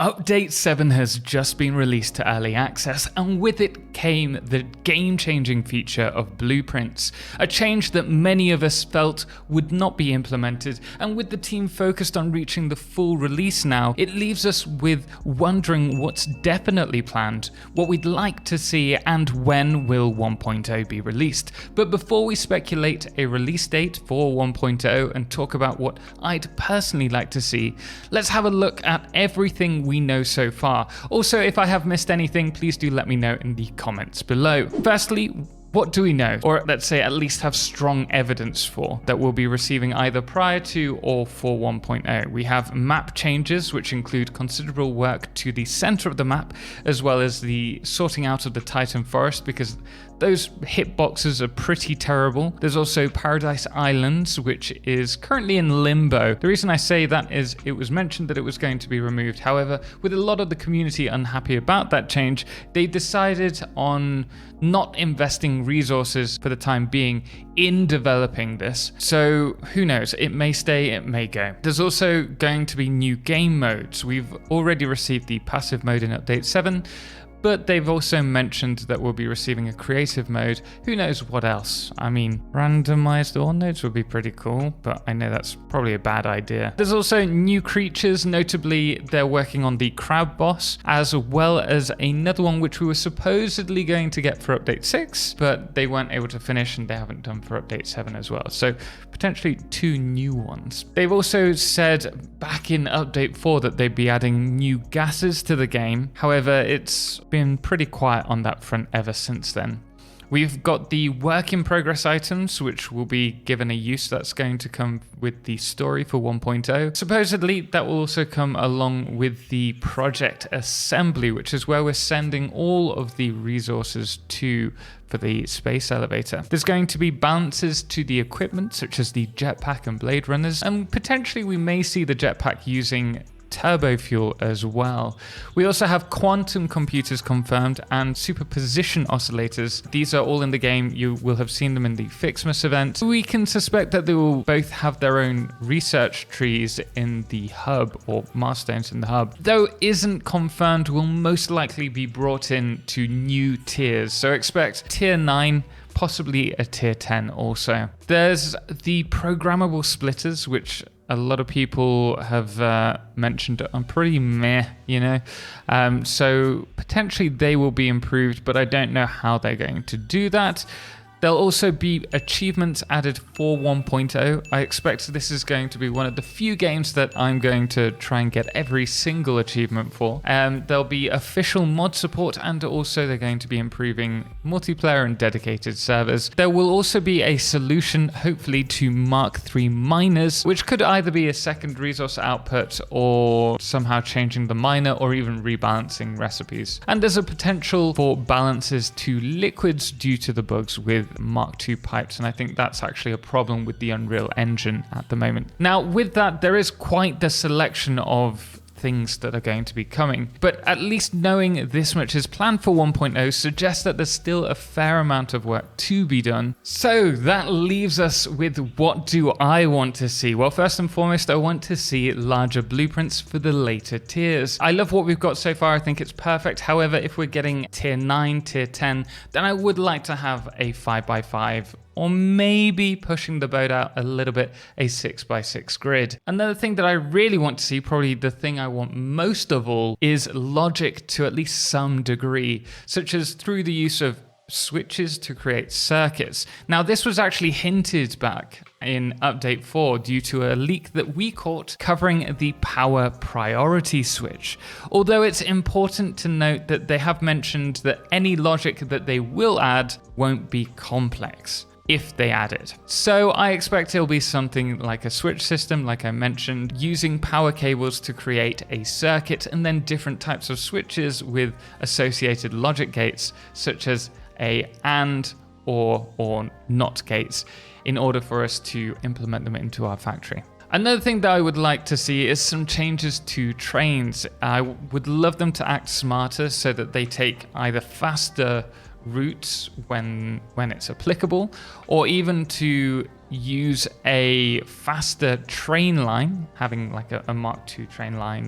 Update 7 has just been released to early access, and with it came the game-changing feature of blueprints, a change that many of us felt would not be implemented, and with the team focused on reaching the full release now, it leaves us with wondering what's definitely planned, what we'd like to see, and when will 1.0 be released. But before we speculate a release date for 1.0 and talk about what I'd personally like to see, let's have a look at everything we know so far. Also, if I have missed anything, please do let me know in the comments below. Firstly, what do we know, or let's say at least have strong evidence for, that we'll be receiving either prior to or for 1.0? We have map changes, which include considerable work to the center of the map, as well as the sorting out of the Titan Forest, because those hitboxes are pretty terrible. There's also Paradise Islands, which is currently in limbo. The reason I say that is it was mentioned that it was going to be removed. However, with a lot of the community unhappy about that change, they decided on not investing resources for the time being in developing this. So who knows, it may stay, it may go. There's also going to be new game modes. We've already received the passive mode in update 7, but they've also mentioned that we'll be receiving a creative mode. Who knows what else? I mean, randomized ore nodes would be pretty cool, but I know that's probably a bad idea. There's also new creatures, notably they're working on the crab boss, as well as another one which we were supposedly going to get for update 6, but they weren't able to finish and they haven't done for update 7 as well. So potentially 2 new ones. They've also said back in update 4 that they'd be adding new gases to the game. However, it's been pretty quiet on that front ever since then. We've got the work in progress items, which will be given a use that's going to come with the story for 1.0. Supposedly, that will also come along with the project assembly, which is where we're sending all of the resources to for the space elevator. There's going to be balances to the equipment, such as the jetpack and blade runners, and potentially we may see the jetpack using turbo fuel as well. We also have quantum computers confirmed and superposition oscillators. These are all in the game. You will have seen them in the Fixmas event. We can suspect that they will both have their own research trees in the hub, or milestones in the hub. Though isn't confirmed, will most likely be brought in to new tiers. So expect tier 9, possibly a tier 10 also. There's the programmable splitters, which a lot of people have mentioned are pretty meh, you know. So potentially they will be improved, but I don't know how they're going to do that. There'll also be achievements added for 1.0. I expect this is going to be one of the few games that I'm going to try and get every single achievement for. There'll be official mod support, and also they're going to be improving multiplayer and dedicated servers. There will also be a solution, hopefully, to Mark III miners, which could either be a second resource output or somehow changing the miner or even rebalancing recipes. And there's a potential for balances to liquids due to the bugs with Mark II pipes, and I think that's actually a problem with the Unreal Engine at the moment. Now, with that, there is quite the selection of things that are going to be coming, but at least knowing this much is planned for 1.0 suggests that there's still a fair amount of work to be done. So that leaves us with, what do I want to see? Well, first and foremost, I want to see larger blueprints for the later tiers. I love what we've got so far. I think it's perfect. However, if we're getting tier 9, tier 10, then I would like to have a 5x5, or maybe pushing the boat out a little bit, a 6x6 grid. Another thing that I really want to see, probably the thing I want most of all, is logic to at least some degree, such as through the use of switches to create circuits. Now, this was actually hinted back in update 4 due to a leak that we caught covering the power priority switch. Although it's important to note that they have mentioned that any logic that they will add won't be complex if they add it. So I expect it'll be something like a switch system, like I mentioned, using power cables to create a circuit, and then different types of switches with associated logic gates, such as a AND or NOT gates, in order for us to implement them into our factory. Another thing that I would like to see is some changes to trains. I would love them to act smarter so that they take either faster routes when it's applicable, or even to use a faster train line, having like a Mark II train line,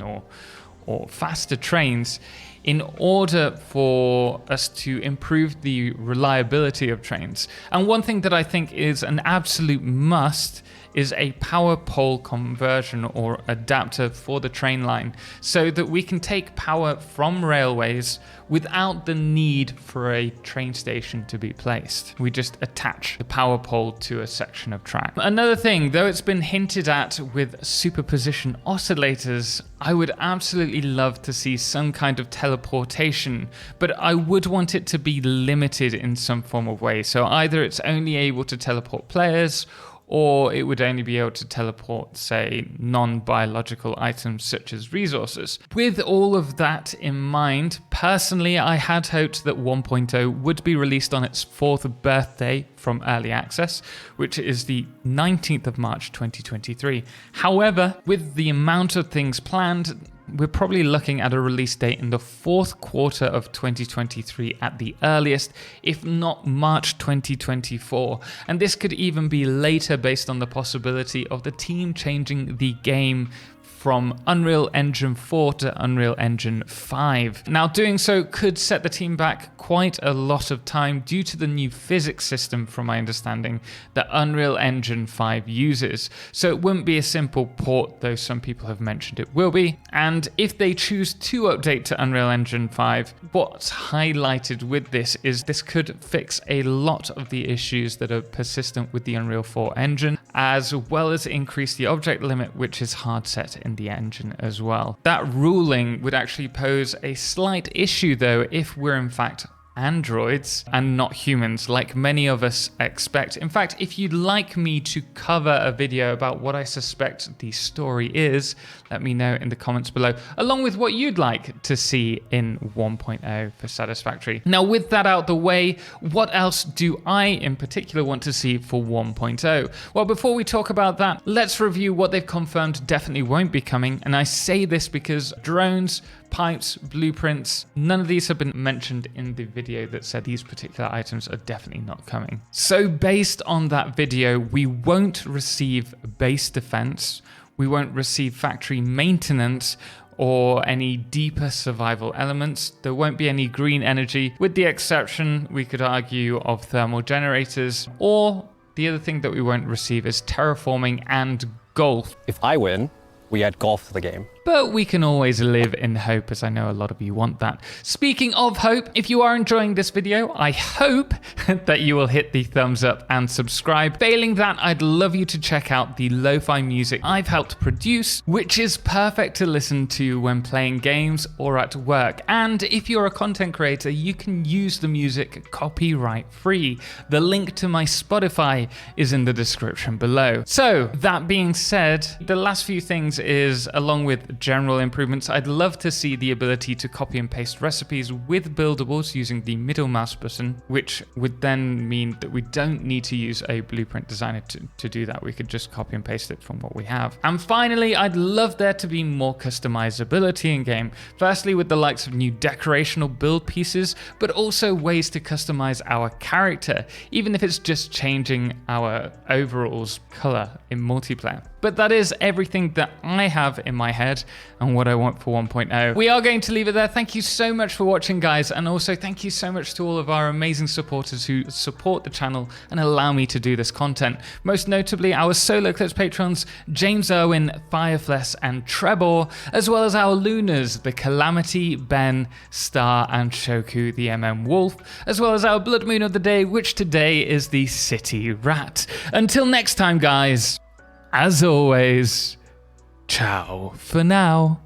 or faster trains in order for us to improve the reliability of trains. And one thing that I think is an absolute must is a power pole conversion or adapter for the train line, so that we can take power from railways without the need for a train station to be placed. We just attach the power pole to a section of track. Another thing, though it's been hinted at with superposition oscillators, I would absolutely love to see some kind of teleportation, but I would want it to be limited in some form of way. So either it's only able to teleport players, or it would only be able to teleport, say, non-biological items such as resources. With all of that in mind, personally, I had hoped that 1.0 would be released on its 4th birthday from early access, which is the 19th of March 2023. However, with the amount of things planned, we're probably looking at a release date in the 4th quarter of 2023 at the earliest, if not March 2024. And this could even be later based on the possibility of the team changing the game from Unreal Engine 4 to Unreal Engine 5. Now, doing so could set the team back quite a lot of time due to the new physics system, from my understanding, that Unreal Engine 5 uses. So it wouldn't be a simple port, though some people have mentioned it will be. And if they choose to update to Unreal Engine 5, what's highlighted with this is this could fix a lot of the issues that are persistent with the Unreal 4 engine, as well as increase the object limit, which is hard set in the engine as well. That ruling would actually pose a slight issue, though, if we're in fact androids and not humans, like many of us expect. In fact, if you'd like me to cover a video about what I suspect the story is, let me know in the comments below, along with what you'd like to see in 1.0 for Satisfactory. Now, with that out the way, what else do I in particular want to see for 1.0? Well, before we talk about that, let's review what they've confirmed definitely won't be coming. And I say this because drones, pipes, blueprints, none of these have been mentioned in the video that said these particular items are definitely not coming. So based on that video, we won't receive base defense, we won't receive factory maintenance, or any deeper survival elements. There won't be any green energy, with the exception, we could argue, of thermal generators, or the other thing that we won't receive is terraforming and golf. If I win, we add golf to the game. But we can always live in hope, as I know a lot of you want that. Speaking of hope, if you are enjoying this video, I hope that you will hit the thumbs up and subscribe. Failing that, I'd love you to check out the lo-fi music I've helped produce, which is perfect to listen to when playing games or at work. And if you're a content creator, you can use the music copyright free. The link to my Spotify is in the description below. So that being said, the last few things is, along with general improvements, I'd love to see the ability to copy and paste recipes with buildables using the middle mouse button, which would then mean that we don't need to use a blueprint designer to do that. We could just copy and paste it from what we have. And finally, I'd love there to be more customizability in game. Firstly, with the likes of new decorational build pieces, but also ways to customize our character, even if it's just changing our overalls color in multiplayer. But that is everything that I have in my head and what I want for 1.0. We are going to leave it there. Thank you so much for watching, guys. And also thank you so much to all of our amazing supporters who support the channel and allow me to do this content. Most notably, our Solarclipse patrons, James Irwin, Firefless, and Trebor, as well as our Lunars, the Calamity, Ben, Star, and Shoku, the Wolf, as well as our Blood Moon of the day, which today is the City Rat. Until next time, guys, as always, ciao for now.